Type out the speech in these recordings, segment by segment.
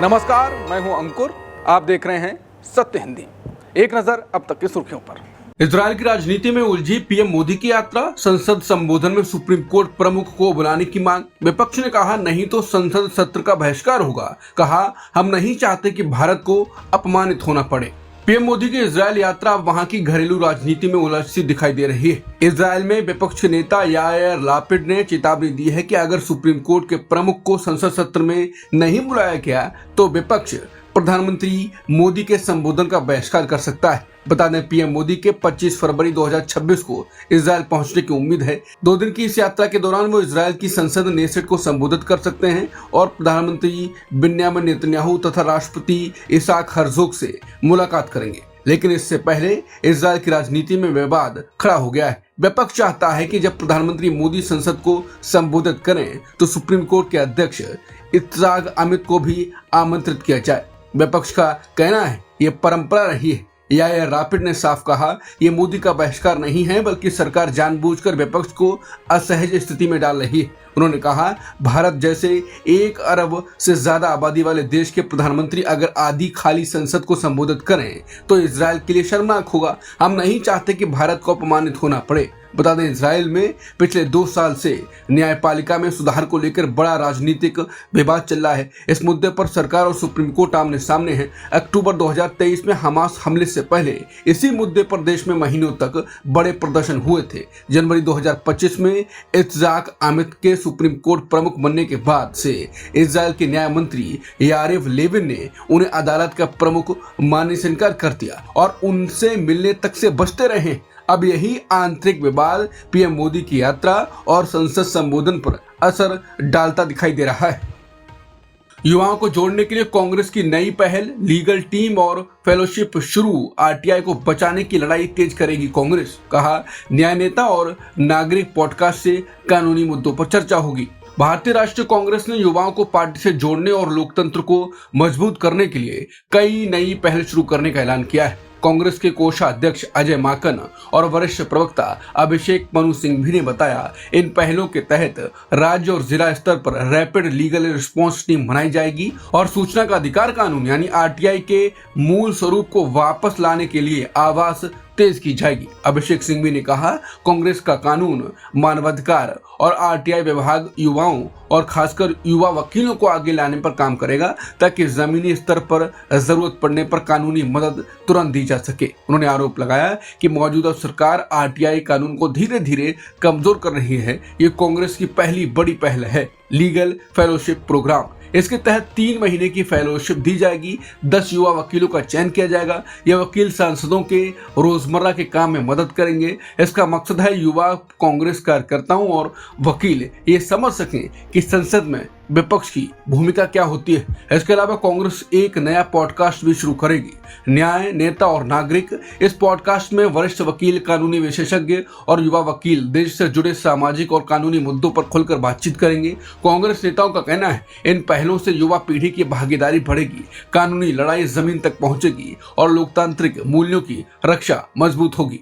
नमस्कार, मैं हूं अंकुर। आप देख रहे हैं सत्य हिंदी। एक नजर अब तक की सुर्खियों पर। इजरायल की राजनीति में उलझी पीएम मोदी की यात्रा, संसद संबोधन में सुप्रीम कोर्ट प्रमुख को बुलाने की मांग। विपक्ष ने कहा नहीं तो संसद सत्र का बहिष्कार होगा। कहा हम नहीं चाहते कि भारत को अपमानित होना पड़े। पीएम मोदी की इजरायल यात्रा अब वहां की घरेलू राजनीति में उलझती दिखाई दे रही है। इजरायल में विपक्ष के नेता यायर लापिड ने चेतावनी दी है कि अगर सुप्रीम कोर्ट के प्रमुख को संसद सत्र में नहीं बुलाया गया तो विपक्ष प्रधानमंत्री मोदी के संबोधन का बहिष्कार कर सकता है। बता दें, पीएम मोदी के 25 फरवरी 2026 को इजरायल पहुंचने की उम्मीद है। 2 दिन की इस यात्रा के दौरान वो इजरायल की संसद नेसेट को संबोधित कर सकते हैं और प्रधानमंत्री बिन्यामिन नेतन्याहू तथा राष्ट्रपति इसाक हर्जोग से मुलाकात करेंगे। लेकिन इससे पहले इजरायल की राजनीति में विवाद खड़ा हो गया है। विपक्ष चाहता है कि जब प्रधानमंत्री मोदी संसद को संबोधित करें तो सुप्रीम कोर्ट के अध्यक्ष इत्जाग अमित को भी आमंत्रित किया जाए। विपक्ष का कहना है ये परंपरा रही है। यायर लापिड ने साफ कहा ये मोदी का बहिष्कार नहीं है, बल्कि सरकार जानबूझकर विपक्ष को असहज स्थिति में डाल रही है। उन्होंने कहा भारत जैसे 1 अरब से ज्यादा आबादी वाले देश के प्रधानमंत्री अगर आधी खाली संसद को संबोधित करें तो इजरायल के लिए शर्मनाक होगा। हम नहीं चाहते कि भारत को अपमानित होना पड़े। बता दें, इजरायल में पिछले 2 साल से न्यायपालिका में सुधार को लेकर बड़ा राजनीतिक विवाद चल रहा है। इस मुद्दे पर सरकार और सुप्रीम कोर्ट आमने सामने है। अक्टूबर 2023 में हमास हमले से पहले इसी मुद्दे पर देश में महीनों तक बड़े प्रदर्शन हुए थे। जनवरी 2025 में इत्जाक अमित के सुप्रीम कोर्ट प्रमुख बनने के बाद से इजरायल के न्याय मंत्री यारिव लेविन ने उन्हें अदालत का प्रमुख मानने से इनकार कर दिया और उनसे मिलने तक से बचते रहे। अब यही आंतरिक विवाद पीएम मोदी की यात्रा और संसद संबोधन पर असर डालता दिखाई दे रहा है। युवाओं को जोड़ने के लिए कांग्रेस की नई पहल, लीगल टीम और फेलोशिप शुरू। आरटीआई को बचाने की लड़ाई तेज करेगी कांग्रेस। कहा न्याय नेता और नागरिक पॉडकास्ट से कानूनी मुद्दों पर चर्चा होगी। भारतीय राष्ट्रीय कांग्रेस ने युवाओं को पार्टी से जोड़ने और लोकतंत्र को मजबूत करने के लिए कई नई पहल शुरू करने का ऐलान किया है। कांग्रेस के कोषाध्यक्ष अजय माकन और वरिष्ठ प्रवक्ता अभिषेक मनु सिंघवी ने बताया इन पहलों के तहत राज्य और जिला स्तर पर रैपिड लीगल रिस्पांस टीम बनाई जाएगी और सूचना का अधिकार कानून यानी आरटीआई के मूल स्वरूप को वापस लाने के लिए आवाज तेज की जाएगी। अभिषेक सिंघवी ने कहा कांग्रेस का कानून, मानवाधिकार और आरटीआई विभाग युवाओं और खासकर युवा वकीलों को आगे लाने पर काम करेगा ताकि जमीनी स्तर पर जरूरत पड़ने पर कानूनी मदद तुरंत दी जा सके। उन्होंने आरोप लगाया कि मौजूदा सरकार आरटीआई कानून को धीरे धीरे कमजोर कर रही है। ये कांग्रेस की पहली बड़ी पहल है, लीगल फेलोशिप प्रोग्राम। इसके तहत 3 महीने की फेलोशिप दी जाएगी। 10 युवा वकीलों का चयन किया जाएगा। ये वकील सांसदों के रोजमर्रा के काम में मदद करेंगे। इसका मकसद है युवा कांग्रेस कार्यकर्ताओं और वकील ये समझ सकें कि संसद में विपक्ष की भूमिका क्या होती है। इसके अलावा कांग्रेस एक नया पॉडकास्ट भी शुरू करेगी, न्याय नेता और नागरिक। इस पॉडकास्ट में वरिष्ठ वकील, कानूनी विशेषज्ञ और युवा वकील देश से जुड़े सामाजिक और कानूनी मुद्दों पर खुलकर बातचीत करेंगे। कांग्रेस नेताओं का कहना है इन पहलों से युवा पीढ़ी की भागीदारी बढ़ेगी, कानूनी लड़ाई जमीन तक पहुंचेगी और लोकतांत्रिक मूल्यों की रक्षा मजबूत होगी।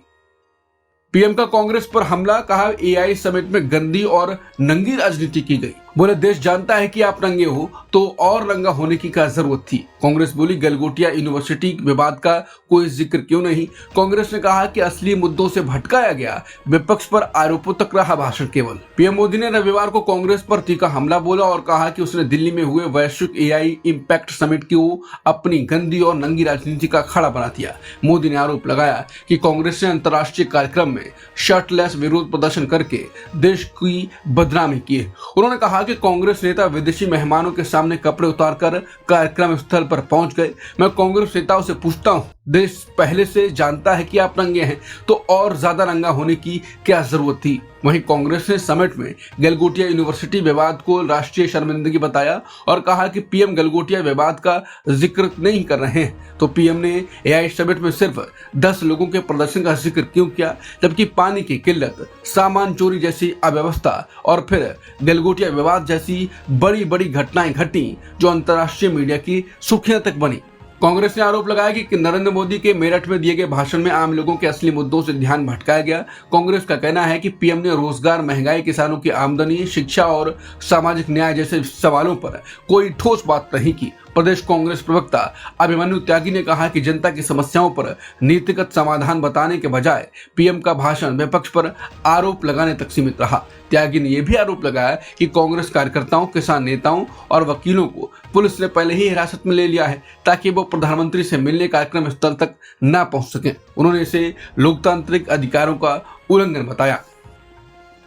पीएम का कांग्रेस पर हमला, कहा एआई समिट में गंदी और नंगी राजनीति की गई। बोले देश जानता है कि आप नंगे हो तो और नंगा होने की क्या जरूरत थी। कांग्रेस बोली गलगोटिया यूनिवर्सिटी विवाद का कोई जिक्र क्यों नहीं। कांग्रेस ने कहा कि असली मुद्दों से भटकाया गया, विपक्ष पर आरोपों तक रहा भाषण केवल। पीएम मोदी ने रविवार को कांग्रेस पर तीखा हमला बोला और कहा कि उसने दिल्ली में हुए वैश्विक एआई इम्पैक्ट समिट को अपनी गंदी और नंगी राजनीति का खड़ा बना दिया। मोदी ने आरोप लगाया कि कांग्रेस ने अंतर्राष्ट्रीय कार्यक्रम में शर्टलेस विरोध प्रदर्शन करके देश की बदनामी की है। उन्होंने कहा कि कांग्रेस नेता विदेशी मेहमानों के सामने कपड़े उतारकर कार्यक्रम स्थल पर पहुंच गए। मैं कांग्रेस नेताओं से पूछता हूं, देश पहले से जानता है कि आप नंगे हैं तो और ज्यादा नंगा होने की क्या जरूरत थी। वहीं कांग्रेस ने समिट में गलगोटिया यूनिवर्सिटी विवाद को राष्ट्रीय शर्मिंदगी बताया और कहा कि पीएम गलगोटिया विवाद का जिक्र नहीं कर रहे हैं। तो पीएम ने एआई समिट में सिर्फ 10 लोगों के प्रदर्शन का जिक्र क्यों किया, जबकि पानी की किल्लत, सामान चोरी जैसी अव्यवस्था और फिर गलगोटिया विवाद जैसी बड़ी बड़ी घटनाएं घटी जो अंतर्राष्ट्रीय मीडिया की सुर्खियां तक बनी। कांग्रेस ने आरोप लगाया कि नरेंद्र मोदी के मेरठ में दिए गए भाषण में आम लोगों के असली मुद्दों से ध्यान भटकाया गया। कांग्रेस का कहना है कि पीएम ने रोजगार, महंगाई, किसानों की आमदनी, शिक्षा और सामाजिक न्याय जैसे सवालों पर कोई ठोस बात नहीं की। प्रदेश कांग्रेस प्रवक्ता अभिमन्यु त्यागी ने कहा कि जनता की समस्याओं पर नीतिगत समाधान बताने के बजाय पीएम का भाषण विपक्ष पर आरोप लगाने तक सीमित रहा। त्यागी ने यह भी आरोप लगाया कि कांग्रेस कार्यकर्ताओं, किसान नेताओं और वकीलों को पुलिस ने पहले ही हिरासत में ले लिया है ताकि वो प्रधानमंत्री से मिलने कार्यक्रम स्थल तक न पहुंच सकें। उन्होंने इसे लोकतांत्रिक अधिकारों का उल्लंघन बताया।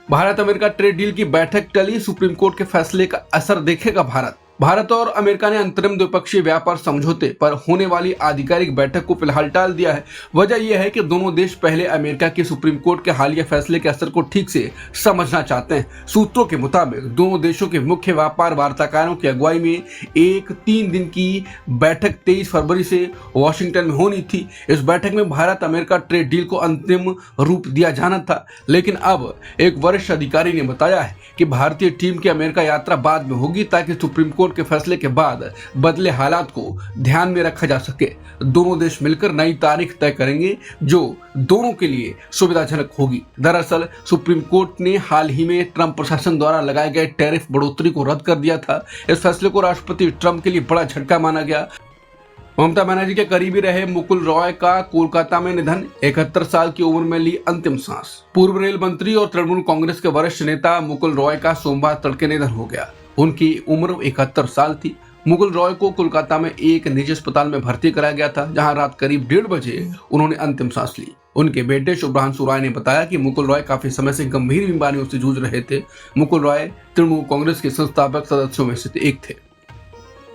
भारत अमेरिका ट्रेड डील की बैठक टली, सुप्रीम कोर्ट के फैसले का असर देखेगा भारत और अमेरिका ने अंतरिम द्विपक्षीय व्यापार समझौते पर होने वाली आधिकारिक बैठक को फिलहाल टाल दिया है। वजह यह है कि दोनों देश पहले अमेरिका के सुप्रीम कोर्ट के हालिया फैसले के असर को ठीक से समझना चाहते हैं। सूत्रों के मुताबिक दोनों देशों के मुख्य व्यापार वार्ताकारों की अगुवाई में एक 3 दिन की बैठक 23 फरवरी से वॉशिंगटन में होनी थी। इस बैठक में भारत अमेरिका ट्रेड डील को अंतिम रूप दिया जाना था, लेकिन अब एक वरिष्ठ अधिकारी ने बताया है कि भारतीय टीम की अमेरिका यात्रा बाद में होगी ताकि सुप्रीम कोर्ट के फैसले के बाद बदले हालात को ध्यान में रखा जा सके। दोनों देश मिलकर नई तारीख तय करेंगे जो दोनों के लिए सुविधाजनक होगी। दरअसल सुप्रीम कोर्ट ने हाल ही में ट्रंप प्रशासन द्वारा लगाए गए टैरिफ बढ़ोतरी को रद्द कर दिया था। इस फैसले को राष्ट्रपति ट्रंप के लिए बड़ा झटका माना गया। ममता बनर्जी के करीबी रहे मुकुल रॉय का कोलकाता में निधन, 71 साल की उम्र में ली अंतिम सांस। पूर्व रेल मंत्री और तृणमूल कांग्रेस के वरिष्ठ नेता मुकुल रॉय का सोमवार तड़के निधन हो गया। उनकी उम्र 71 साल थी। मुकुल रॉय को कोलकाता में एक निजी अस्पताल में भर्ती कराया गया था, जहां रात करीब 1:30 बजे उन्होंने अंतिम सांस ली। उनके बेटे शुभ्रांशु रॉय ने बताया कि मुकुल रॉय काफी समय से गंभीर बीमारियों से जूझ रहे थे। मुकुल रॉय तृणमूल कांग्रेस के संस्थापक सदस्यों में से एक थे।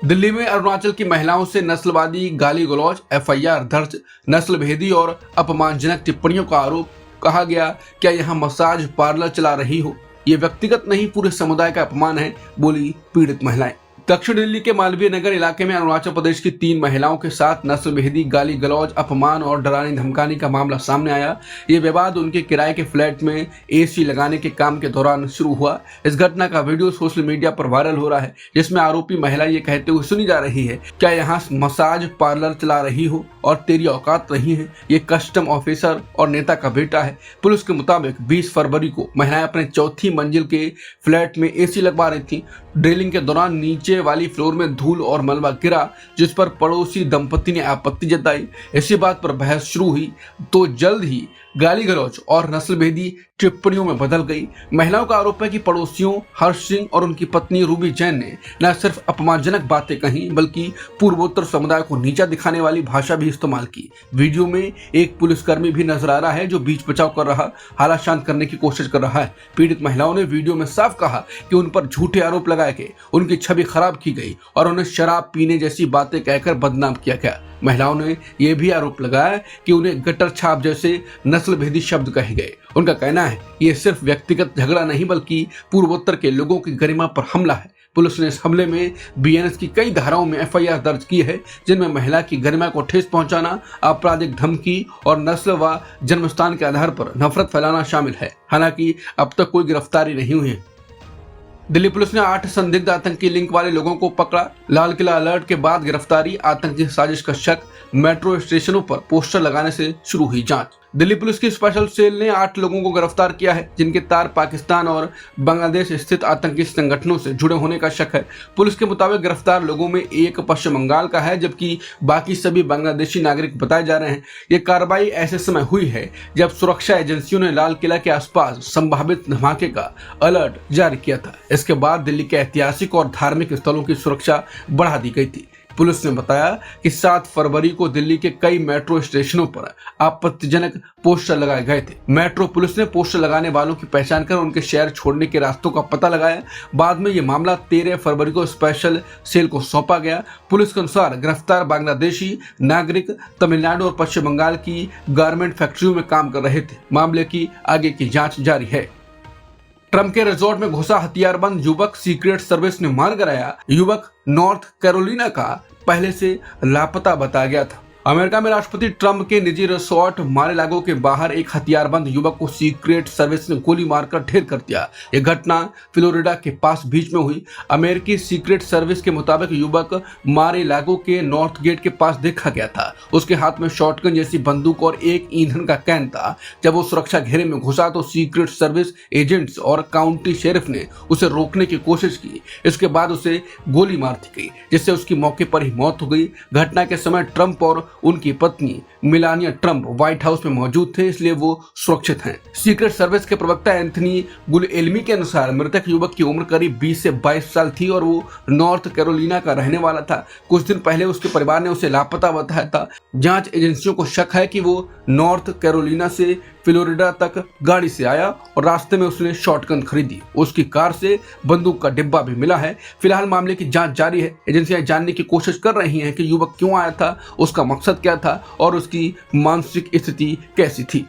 दिल्ली में अरुणाचल की महिलाओं से नस्लवादी गाली गलौज, एफआईआर दर्ज, नस्ल भेदी और अपमानजनक टिप्पणियों का आरोप। कहा गया, क्या यहाँ मसाज पार्लर चला रही हो? ये व्यक्तिगत नहीं, पूरे समुदाय का अपमान है, बोली पीड़ित महिलाएं। दक्षिण दिल्ली के मालवीय नगर इलाके में अरुणाचल प्रदेश की 3 महिलाओं के साथ नस्लभेदी गाली गलौज, अपमान और डराने धमकाने का मामला सामने आया। ये विवाद उनके किराए के फ्लैट में एसी लगाने के काम के दौरान शुरू हुआ। इस घटना का वीडियो सोशल मीडिया पर वायरल हो रहा है, जिसमें आरोपी महिला ये कहते हुए सुनी जा रही है, क्या यहाँ मसाज पार्लर चला रही हो और तेरी औकात नहीं है? ये कस्टम ऑफिसर और नेता का बेटा है। पुलिस के मुताबिक 20 फरवरी को महिलाएं अपने 4थी मंजिल के फ्लैट में एसी लगवा रही थी। ड्रिलिंग के दौरान नीचे वाली फ्लोर में धूल और मलबा गिरा, जिस पर पड़ोसी दंपति ने आपत्ति जताई। इसी बात पर बहस शुरू हुई तो जल्द ही गाली गलौज और नस्लभेदी टिप्पणियों में बदल गई। महिलाओं का आरोप है कि पड़ोसियों हर्ष सिंह और उनकी पत्नी रूबी जैन ने न सिर्फ अपमानजनक बातें कही, बल्कि पूर्वोत्तर समुदाय को नीचा दिखाने वाली भाषा भी इस्तेमाल की। वीडियो में एक पुलिसकर्मी भी नजर आ रहा है जो बीच बचाव कर रहा, हालात शांत करने की कोशिश कर रहा है। पीड़ित महिलाओं ने वीडियो में साफ कहा कि उन पर झूठे आरोप लगाए गए, उनकी छवि खराब की गई और उन्हें शराब पीने जैसी बातें कहकर बदनाम किया गया। महिलाओं ने यह भी आरोप लगाया कि उन्हें गटर छाप जैसे नस्लभेदी शब्द कहे गए। उनका कहना है ये सिर्फ व्यक्तिगत झगड़ा नहीं, बल्कि पूर्वोत्तर के लोगों की गरिमा पर हमला है। पुलिस ने इस हमले में बीएनएस की कई धाराओं में एफआईआर दर्ज की है, जिनमें महिला की गरिमा को ठेस पहुंचाना, आपराधिक धमकी और नस्ल व जन्मस्थान के आधार पर नफरत फैलाना शामिल है। हालांकि अब तक कोई गिरफ्तारी नहीं हुई है। दिल्ली पुलिस ने 8 संदिग्ध आतंकी लिंक वाले लोगों को पकड़ा। लाल किला अलर्ट के बाद गिरफ्तारी, आतंकी साजिश का शक, मेट्रो स्टेशनों पर पोस्टर लगाने से शुरू हुई जांच। दिल्ली पुलिस की स्पेशल सेल ने 8 लोगों को गिरफ्तार किया है, जिनके तार पाकिस्तान और बांग्लादेश स्थित आतंकी संगठनों से जुड़े होने का शक है। पुलिस के मुताबिक गिरफ्तार लोगों में एक पश्चिम बंगाल का है, जबकि बाकी सभी बांग्लादेशी नागरिक बताए जा रहे हैं। ये कार्रवाई ऐसे समय हुई है जब सुरक्षा एजेंसियों ने लाल किला के आसपास संभावित धमाके का अलर्ट जारी किया था। इसके बाद दिल्ली के ऐतिहासिक और धार्मिक स्थलों की सुरक्षा बढ़ा दी गई थी। पुलिस ने बताया कि 7 फरवरी को दिल्ली के कई मेट्रो स्टेशनों पर आपत्तिजनक पोस्टर लगाए गए थे। मेट्रो पुलिस ने पोस्टर लगाने वालों की पहचान कर उनके शहर छोड़ने के रास्तों का पता लगाया। बाद में यह मामला 13 फरवरी को स्पेशल सेल को सौंपा गया। पुलिस के अनुसार गिरफ्तार बांग्लादेशी नागरिक तमिलनाडु और पश्चिम बंगाल की गारमेंट फैक्ट्रियों में काम कर रहे थे। मामले की आगे की जांच जारी है। ट्रंप के रिजॉर्ट में घुसा हथियारबंद युवक, सीक्रेट सर्विस ने मार गिराया। युवक नॉर्थ कैरोलिना का पहले से लापता बताया गया था। अमेरिका में राष्ट्रपति ट्रंप के निजी रिसोर्ट मार-ए-लागो के बाहर एक हथियारबंद युवक को सीक्रेट सर्विस ने गोली मारकर ढेर कर दिया। यह घटना फ्लोरिडा के पास बीच में हुई। अमेरिकी सीक्रेट सर्विस के मुताबिक युवक मार-ए-लागो के नॉर्थ गेट के पास देखा गया था। उसके हाथ में शॉटगन जैसी बंदूक और एक ईंधन का कैन था। जब वो सुरक्षा घेरे में घुसा तो सीक्रेट सर्विस एजेंट्स और काउंटी शेरिफ ने उसे रोकने की कोशिश की। इसके बाद उसे गोली मार दी गई, जिससे उसकी मौके पर ही मौत हो गई। घटना के समय ट्रंप और उनकी पत्नी मिलानिया ट्रंप व्हाइट हाउस में मौजूद थे, इसलिए वो सुरक्षित हैं। सीक्रेट सर्विस के प्रवक्ता एंथनी गुलएल्मी के अनुसार मृतक युवक की उम्र करीब 20 से 22 साल थी और वो नॉर्थ कैरोलिना का रहने वाला था। कुछ दिन पहले उसके परिवार ने उसे लापता बताया था। जांच एजेंसियों को शक है कि वो नॉर्थ कैरोलिना से फ्लोरिडा तक गाड़ी से आया और रास्ते में उसने शॉटगन खरीदी। उसकी कार से बंदूक का डिब्बा भी मिला है। फिलहाल मामले की जांच जारी है। एजेंसियां जानने की कोशिश कर रही हैं कि युवक क्यों आया था, उसका मकसद क्या था और उसकी मानसिक स्थिति कैसी थी।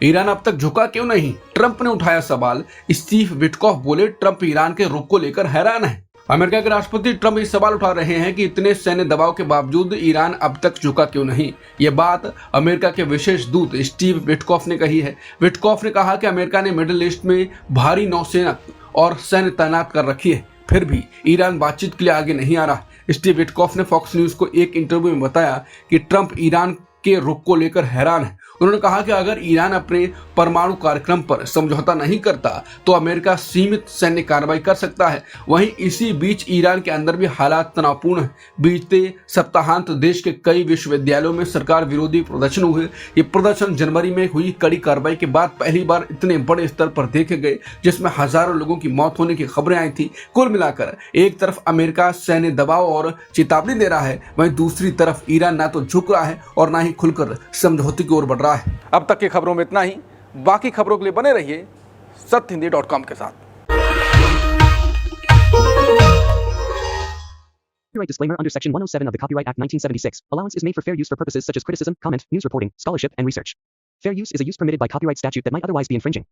ईरान अब तक झुका क्यों नहीं? ट्रंप ने उठाया सवाल। स्टीव विटकॉफ बोले, ट्रंप ईरान के रुख को लेकर हैरान है। अमेरिका के राष्ट्रपति ट्रंप इस सवाल उठा रहे हैं कि इतने सैन्य दबाव के बावजूद ईरान अब तक झुका क्यों नहीं। ये बात अमेरिका के विशेष दूत स्टीव विटकॉफ ने कही है। विटकॉफ ने कहा कि अमेरिका ने मिडिल ईस्ट में भारी नौसेना और सैन्य तैनात कर रखी है, फिर भी ईरान बातचीत के लिए आगे नहीं आ रहा। स्टीव विटकॉफ ने फॉक्स न्यूज को एक इंटरव्यू में बताया कि ट्रंप ईरान के रुख को लेकर हैरान है। उन्होंने कहा कि अगर ईरान अपने परमाणु कार्यक्रम पर समझौता नहीं करता तो अमेरिका सीमित सैन्य कार्रवाई कर सकता है। वहीं इसी बीच ईरान के अंदर भी हालात तनावपूर्ण हैं। बीते सप्ताहांत देश के कई विश्वविद्यालयों में सरकार विरोधी प्रदर्शन हुए। ये प्रदर्शन जनवरी में हुई कड़ी कार्रवाई के बाद पहली बार इतने बड़े स्तर पर देखे गए, जिसमें हजारों लोगों की मौत होने की खबरें आई थी। कुल मिलाकर एक तरफ अमेरिका सैन्य दबाव और चेतावनी दे रहा है, वहीं दूसरी तरफ ईरान ना तो झुक रहा है और ना ही खुलकर समझौते की ओर बढ़ रहा है। अब तक की खबरों में इतना ही। बाकी खबरों के लिए बने रहिए सत्यहिंदी.com के साथ। Copyright disclaimer under Section 107 of the Copyright Act 1976. Allowance is made for fair use for purposes such as criticism, comment, news reporting, scholarship, and research. Fair use is a use permitted by copyright statute that might otherwise be infringing.